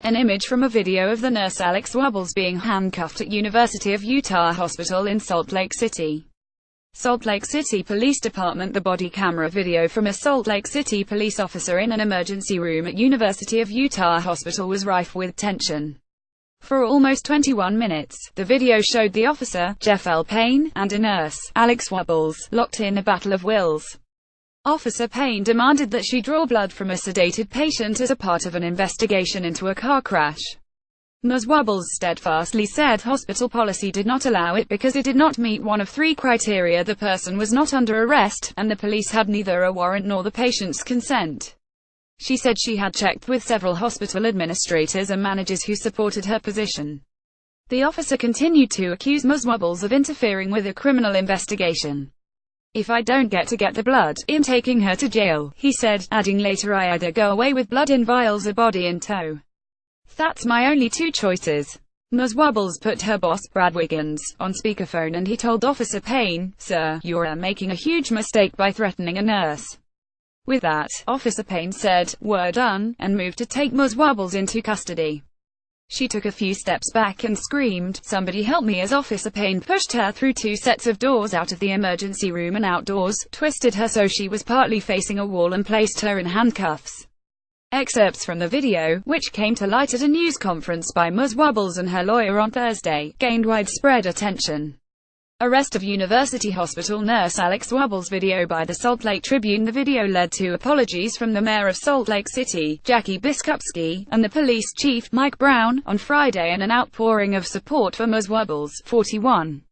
an image from a video of the nurse Alex Wubbles being handcuffed at University of Utah Hospital in Salt Lake City. Salt Lake City Police Department. The body camera video from a Salt Lake City police officer in an emergency room at University of Utah Hospital was rife with tension. For almost 21 minutes, the video showed the officer, Jeff L. Payne, and a nurse, Alex Wubbles, locked in a battle of wills. Officer Payne demanded that she draw blood from a sedated patient as a part of an investigation into a car crash. Ms. Wubbles steadfastly said hospital policy did not allow it because it did not meet one of three criteria: the person was not under arrest, and the police had neither a warrant nor the patient's consent. She said she had checked with several hospital administrators and managers who supported her position. The officer continued to accuse Ms. Wubbles of interfering with a criminal investigation. "If I don't get the blood, I'm taking her to jail," he said, adding later, "I either go away with blood in vials or body in tow. That's my only two choices." Ms. Wubbles put her boss, Brad Wiggins, on speakerphone and he told Officer Payne, "Sir, you're making a huge mistake by threatening a nurse." With that, Officer Payne said, "We're done," and moved to take Ms. Wubbles into custody. She took a few steps back and screamed, "Somebody help me," as Officer Payne pushed her through two sets of doors out of the emergency room and outdoors, twisted her so she was partly facing a wall and placed her in handcuffs. Excerpts from the video, which came to light at a news conference by Ms. Wubbles and her lawyer on Thursday, gained widespread attention. Arrest of University Hospital nurse Alex Wubbles. Video by the Salt Lake Tribune. The video led to apologies from the mayor of Salt Lake City, Jackie Biskupski, and the police chief, Mike Brown, on Friday, and an outpouring of support for Ms. Wubbles, 41.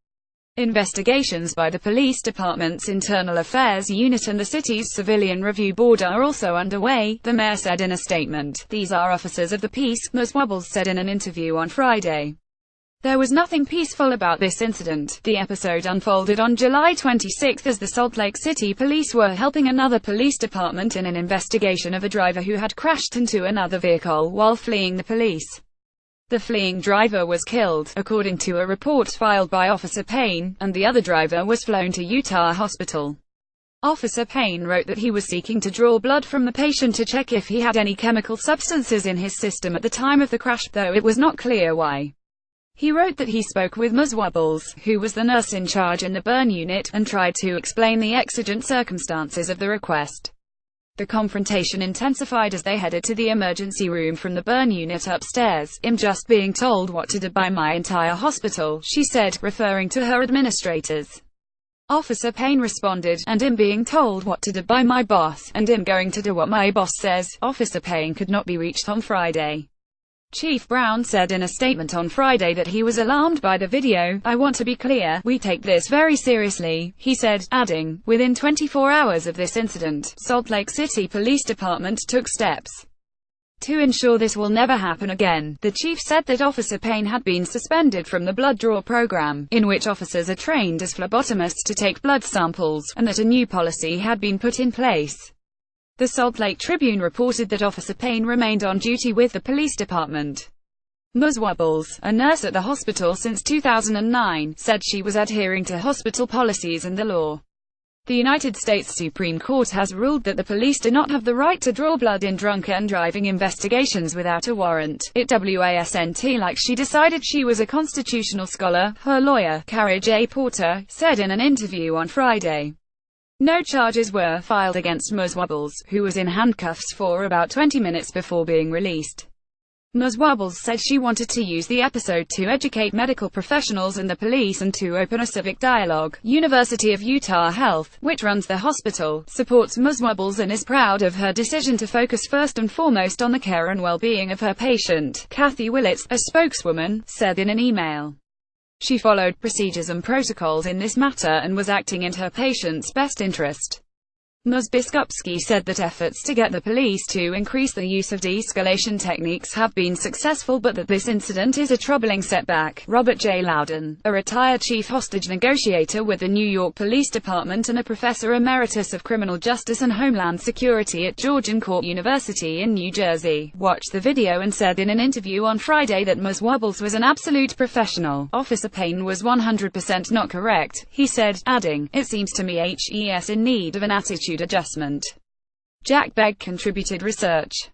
Investigations by the police department's Internal Affairs Unit and the city's Civilian Review Board are also underway, the mayor said in a statement. "These are officers of the peace," Ms. Wubbles said in an interview on Friday. "There was nothing peaceful about this incident." The episode unfolded on July 26 as the Salt Lake City police were helping another police department in an investigation of a driver who had crashed into another vehicle while fleeing the police. The fleeing driver was killed, according to a report filed by Officer Payne, and the other driver was flown to Utah Hospital. Officer Payne wrote that he was seeking to draw blood from the patient to check if he had any chemical substances in his system at the time of the crash, though it was not clear why. He wrote that he spoke with Ms. Wubbles, who was the nurse in charge in the burn unit, and tried to explain the exigent circumstances of the request. The confrontation intensified as they headed to the emergency room from the burn unit upstairs. "I'm just being told what to do by my entire hospital," she said, referring to her administrators. Officer Payne responded, "And I'm being told what to do by my boss, and I'm going to do what my boss says." Officer Payne could not be reached on Friday. Chief Brown said in a statement on Friday that he was alarmed by the video. "I want to be clear, we take this very seriously," he said, adding, "Within 24 hours of this incident, Salt Lake City Police Department took steps to ensure this will never happen again." The chief said that Officer Payne had been suspended from the blood draw program, in which officers are trained as phlebotomists to take blood samples, and that a new policy had been put in place. The Salt Lake Tribune reported that Officer Payne remained on duty with the police department. Ms. Wubbles, a nurse at the hospital since 2009, said she was adhering to hospital policies and the law. The United States Supreme Court has ruled that the police do not have the right to draw blood in drunken driving investigations without a warrant. It wasn't like she decided. She was a constitutional scholar, her lawyer, Kara J. Porter, said in an interview on Friday. No charges were filed against Ms. Wubbles, who was in handcuffs for about 20 minutes before being released. Ms. Wubbles said she wanted to use the episode to educate medical professionals and the police and to open a civic dialogue. University of Utah Health, which runs the hospital, supports Ms. Wubbles and is proud of her decision to focus first and foremost on the care and well-being of her patient, Kathy Willits, a spokeswoman, said in an email. She followed procedures and protocols in this matter and was acting in her patient's best interest. Ms. Biskupski said that efforts to get the police to increase the use of de-escalation techniques have been successful, but that this incident is a troubling setback. Robert J. Loudon, a retired chief hostage negotiator with the New York Police Department and a professor emeritus of criminal justice and homeland security at Georgian Court University in New Jersey, watched the video and said in an interview on Friday that Ms. Wubbles was an absolute professional. Officer Payne was 100% not correct, he said, adding, "It seems to me he's in need of an attitude adjustment." Jack Begg contributed research.